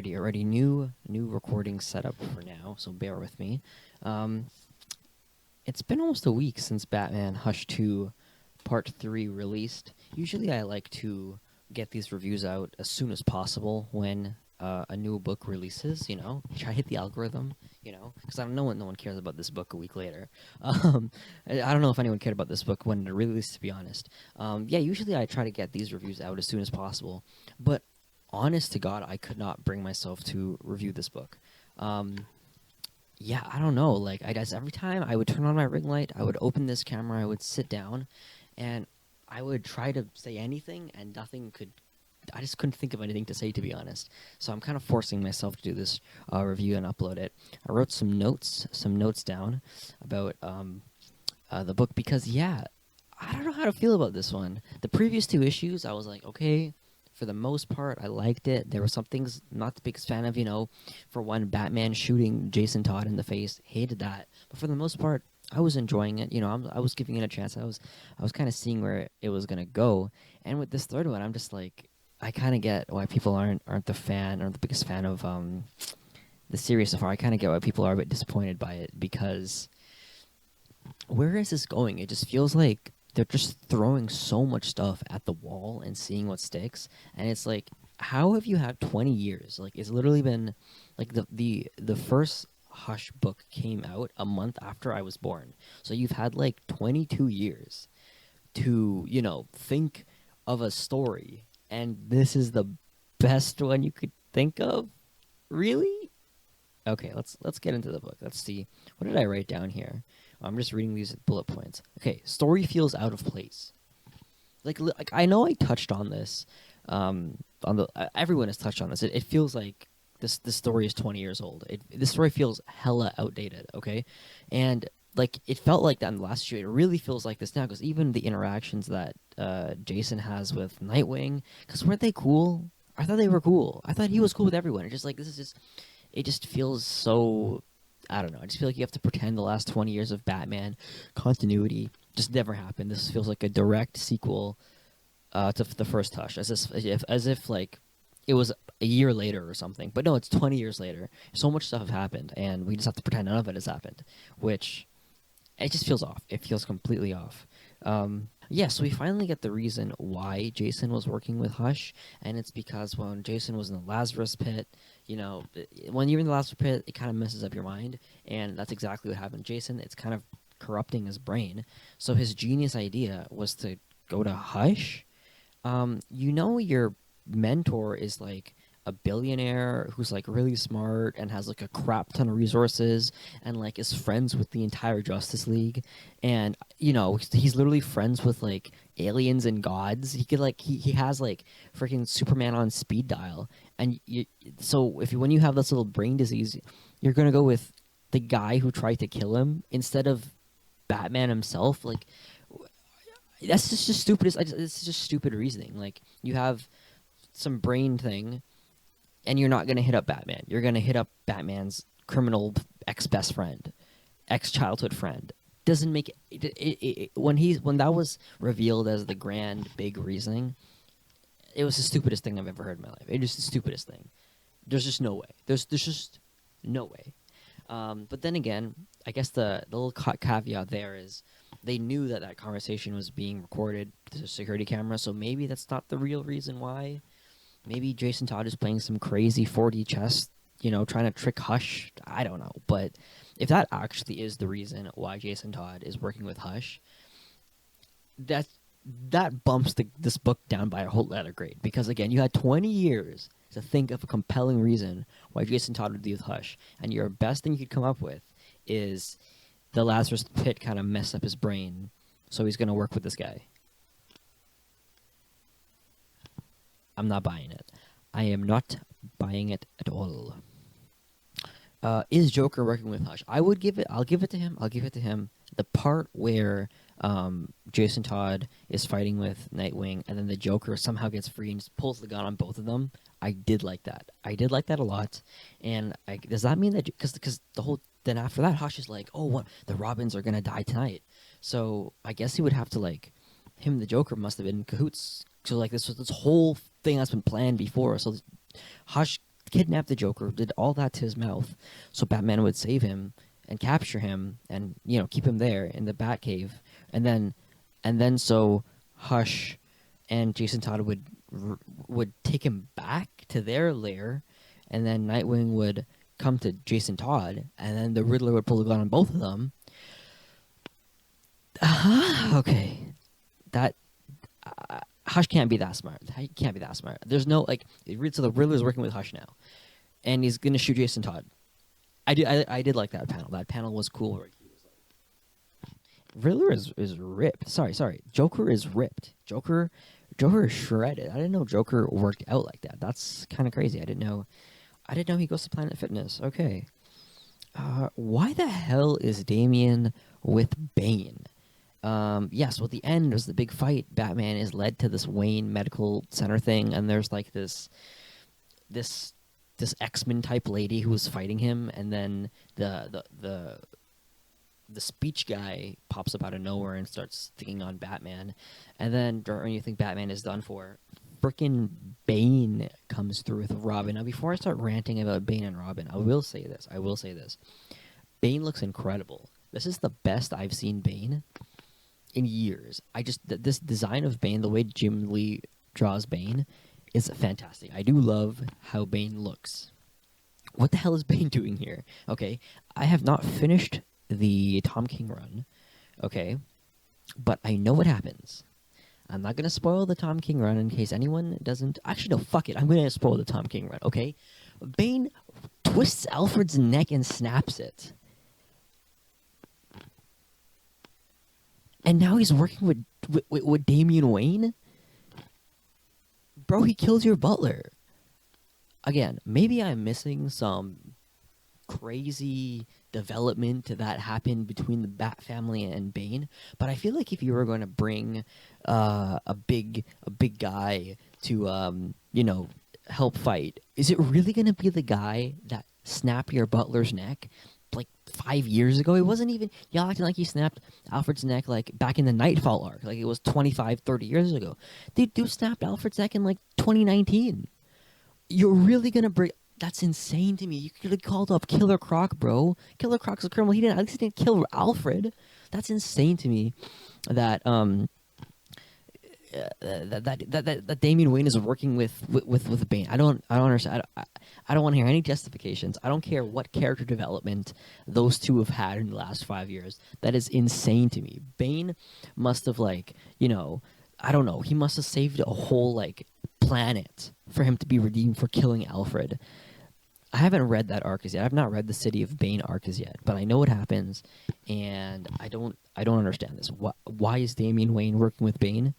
Already, new recording setup for now, so bear with me. Um, it's been almost a week since Batman Hush 2 Part 3 released. Usually I like to get these reviews out as soon as possible when a new book releases, try to hit the algorithm, because I don't know no one cares about this book a week later. I don't know if anyone cared about this book when it released, to be honest. Yeah, usually I try to get these reviews out as soon as possible, but honest to God, I could not bring myself to review this book. Yeah, I don't know. Like, I guess every time I would turn on my ring light, I would open this camera, I would sit down, and I would try to say anything, and nothing could. I just couldn't think of anything to say, to be honest. So I'm kind of forcing myself to do this review and upload it. I wrote some notes down about the book because, yeah, I don't know how to feel about this one. The previous two issues, I was like, okay, for the most part, I liked it. There were some things not the biggest fan of, for one, Batman shooting Jason Todd in the face, hated that. But for the most part, I was enjoying it. I was giving it a chance. I was kind of seeing where it was gonna go. And with this third one, I'm just like, I kind of get why people aren't the fan or the biggest fan of the series so far. I kind of get why people are a bit disappointed by it because where is this going? It just feels like they're just throwing so much stuff at the wall and seeing what sticks. And it's like, how have you had 20 years? Like, it's literally been like the first Hush book came out a month after I was born. So you've had like 22 years to, think of a story. And this is the best one you could think of? Really? Okay, let's get into the book. Let's see. What did I write down here? I'm just reading these bullet points. Okay, story feels out of place. Like I know I touched on this. Everyone has touched on this. It feels like this story is 20 years old. This story feels hella outdated. Okay, and like it felt like that in the last issue. It really feels like this now because even the interactions that Jason has with Nightwing, because weren't they cool? I thought they were cool. I thought he was cool with everyone. It's just like it just feels so. I don't know. I just feel like you have to pretend the last 20 years of Batman continuity just never happened. This feels like a direct sequel to the first Hush, as if like it was a year later or something. But no, it's 20 years later. So much stuff has happened, and we just have to pretend none of it has happened, which it just feels off. It feels completely off. Yeah, so we finally get the reason why Jason was working with Hush, and it's because when Jason was in the Lazarus Pit, when you're in the Lazarus Pit, it kind of messes up your mind, and that's exactly what happened to Jason. It's kind of corrupting his brain. So his genius idea was to go to Hush. Your mentor is like a billionaire who's like really smart and has like a crap ton of resources and like is friends with the entire Justice League, and he's literally friends with like aliens and gods. He could like he has like freaking Superman on speed dial, and when you have this little brain disease, you're gonna go with the guy who tried to kill him instead of Batman himself. Like, that's just stupid. It's just stupid reasoning. Like, you have some brain thing, and you're not going to hit up Batman. You're going to hit up Batman's criminal ex-best friend, ex-childhood friend. Doesn't make it when that was revealed as the grand big reasoning, it was the stupidest thing I've ever heard in my life. It was the stupidest thing. There's just no way. There's just no way. But then again, I guess the little caveat there is they knew that conversation was being recorded to a security camera, so maybe that's not the real reason why. Maybe Jason Todd is playing some crazy 4D chess, trying to trick Hush. I don't know. But if that actually is the reason why Jason Todd is working with Hush, that bumps this book down by a whole letter grade. Because, again, you had 20 years to think of a compelling reason why Jason Todd would be with Hush. And your best thing you could come up with is the Lazarus Pit kind of messed up his brain, so he's going to work with this guy. I'm not buying it. I am not buying it at all. Is Joker working with Hush? I'll give it to him. The part where Jason Todd is fighting with Nightwing, and then the Joker somehow gets free and just pulls the gun on both of them. I did like that. I did like that a lot. And does that mean that because the whole then after that, Hush is like, oh, what? The Robins are gonna die tonight. So I guess he would have to like, him and the Joker must have been in cahoots. So like this was this whole thing that's been planned before. So Hush kidnapped the Joker, did all that to his mouth, so Batman would save him and capture him, and keep him there in the Batcave, and then so Hush and Jason Todd would take him back to their lair, and then Nightwing would come to Jason Todd, and then the Riddler would pull the gun on both of them. Okay, that Hush can't be that smart. He can't be that smart. There's no like. So the Riddler's working with Hush now, and he's gonna shoot Jason Todd. I did like that panel. That panel was cool. Where he was like, Riddler is ripped. Sorry. Joker is ripped. Joker is shredded. I didn't know Joker worked out like that. That's kind of crazy. I didn't know he goes to Planet Fitness. Okay. Why the hell is Damian with Bane? Yes, well, the end was the big fight. Batman is led to this Wayne Medical Center thing, and there's like this X-Men type lady who was fighting him, and then the speech guy pops up out of nowhere and starts thinking on Batman, and then when you think Batman is done for, frickin' Bane comes through with Robin. Now, before I start ranting about Bane and Robin, I will say this. Bane looks incredible. This is the best I've seen Bane in years. This design of Bane, the way Jim Lee draws Bane, is fantastic. I do love how Bane looks. What the hell is Bane doing here? Okay, I have not finished the Tom King run, okay, but I know what happens. I'm not going to spoil the Tom King run in case anyone doesn't... Actually, no, fuck it. I'm going to spoil the Tom King run, okay? Bane twists Alfred's neck and snaps it. And now he's working with Damian Wayne? Bro, he kills your butler. Again, maybe I'm missing some crazy development that happened between the Bat family and Bane, but I feel like if you were going to bring a big guy to help fight, is it really going to be the guy that snapped your butler's neck like 5 years ago? It wasn't even, y'all acting like he snapped Alfred's neck like back in the Nightfall arc, like it was 25, 30 years ago. Dude snapped Alfred's neck in like 2019. You're really gonna bring... That's insane to me. You could have called up Killer Croc, bro. Killer Croc's a criminal. He didn't. At least he didn't kill Alfred. That's insane to me. That that Damian Wayne is working with Bane. I don't understand. I don't want to hear any justifications. I don't care what character development those two have had in the last 5 years. That is insane to me. Bane must have I don't know. He must have saved a whole planet for him to be redeemed for killing Alfred. I haven't read that arc as yet. I've not read the City of Bane arc as yet, but I know what happens, and I don't understand this. Why is Damian Wayne working with Bane?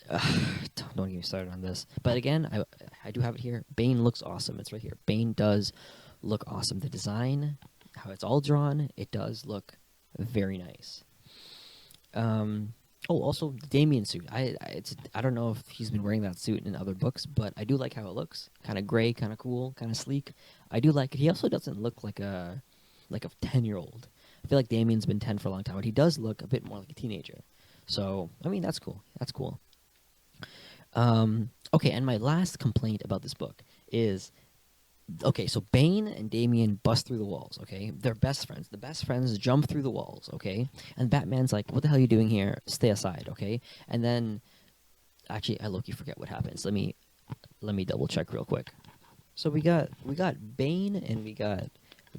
Don't get me started on this. But again, I do have it here. Bane looks awesome. It's right here. Bane does look awesome. The design, how it's all drawn, it does look very nice. Oh, also the Damian suit. I don't know if he's been wearing that suit in other books, but I do like how it looks. Kind of gray, kind of cool, kind of sleek. I do like it. He also doesn't look like a 10-year-old. I feel like Damian's been 10 for a long time, but he does look a bit more like a teenager. So, I mean, that's cool. That's cool. Okay, and my last complaint about this book is, okay, so Bane and Damian bust through the walls, okay? They're best friends. The best friends jump through the walls, okay? And Batman's like, what the hell are you doing here? Stay aside, okay? And then, actually, I low-key forget what happens. Let me double check real quick. So we got Bane and we got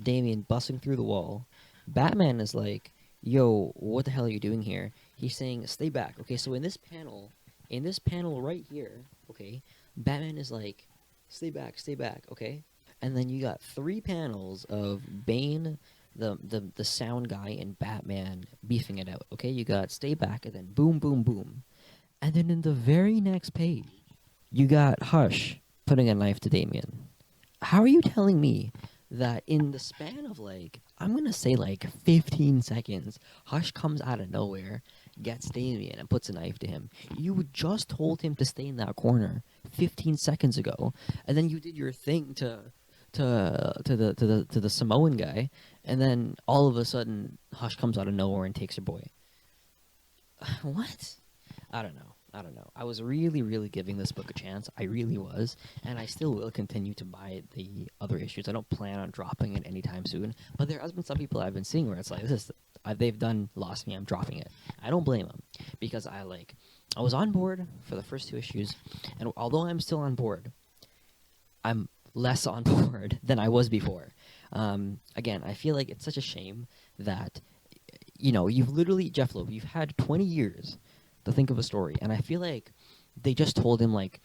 Damian busting through the wall. Batman is like, yo, what the hell are you doing here? He's saying, stay back. Okay, so in this panel right here, okay, Batman is like, stay back, okay? And then you got 3 panels of Bane, the sound guy, and Batman beefing it out, okay? You got stay back, and then boom, boom, boom. And then in the very next page, you got Hush putting a knife to Damian. How are you telling me that in the span of I'm going to say 15 seconds, Hush comes out of nowhere, gets Damian, and puts a knife to him? You just told him to stay in that corner 15 seconds ago, and then you did your thing to to the Samoan guy, and then all of a sudden Hush comes out of nowhere and takes your boy. What? I don't know. I don't know. I was really, really giving this book a chance. I really was, and I still will continue to buy the other issues. I don't plan on dropping it anytime soon. But there has been some people I've been seeing where it's like, this is they've done lost me. I'm dropping it. I don't blame them because I was on board for the first two issues, and although I'm still on board, I'm less on board than I was before. Again, I feel like it's such a shame that you've literally Jeff Loeb, you've had 20 years to think of a story, and I feel like they just told him like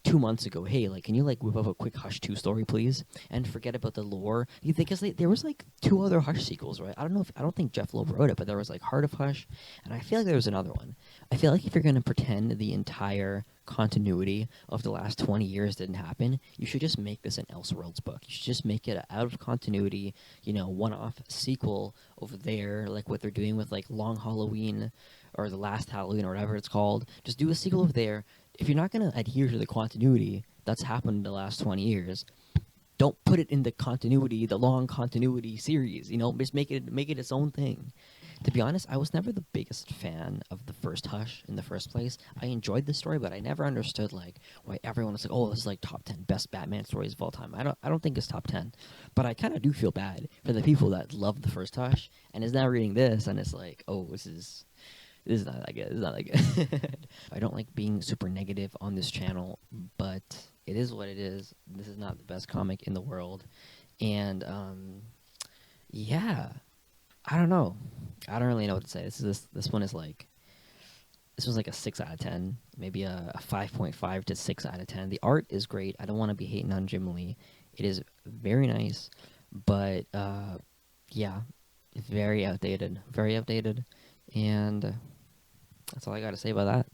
2 months ago, hey, like, can you like whip up a quick Hush 2 story, please, and forget about the lore. You think because there was like two other Hush sequels, right? I don't think Jeff Loeb wrote it, but there was like Heart of Hush, and I feel like there was another one. I feel like if you're gonna pretend the entire continuity of the last 20 years didn't happen, you should just make this an Elseworlds book. You should just make it an out of continuity, one-off sequel over there, like what they're doing with like Long Halloween or the Last Halloween or whatever it's called. Just do a sequel over there. If you're not going to adhere to the continuity that's happened in the last 20 years, don't put it in the continuity, the long continuity series. Just make it its own thing. To be honest, I was never the biggest fan of the first Hush in the first place. I enjoyed the story, but I never understood like why everyone was like, "Oh, this is like top 10 best Batman stories of all time." I don't think it's top 10, but I kind of do feel bad for the people that loved the first Hush and is now reading this and it's like, "Oh, this is not that good. This is not that good." I don't like being super negative on this channel, but it is what it is. This is not the best comic in the world, and yeah. I don't know. I don't really know what to say. This one is like this was like a 6 out of 10, maybe a 5.5 to 6 out of 10. The art is great. I don't want to be hating on Jim Lee. It is very nice, but yeah, very outdated, and that's all I got to say about that.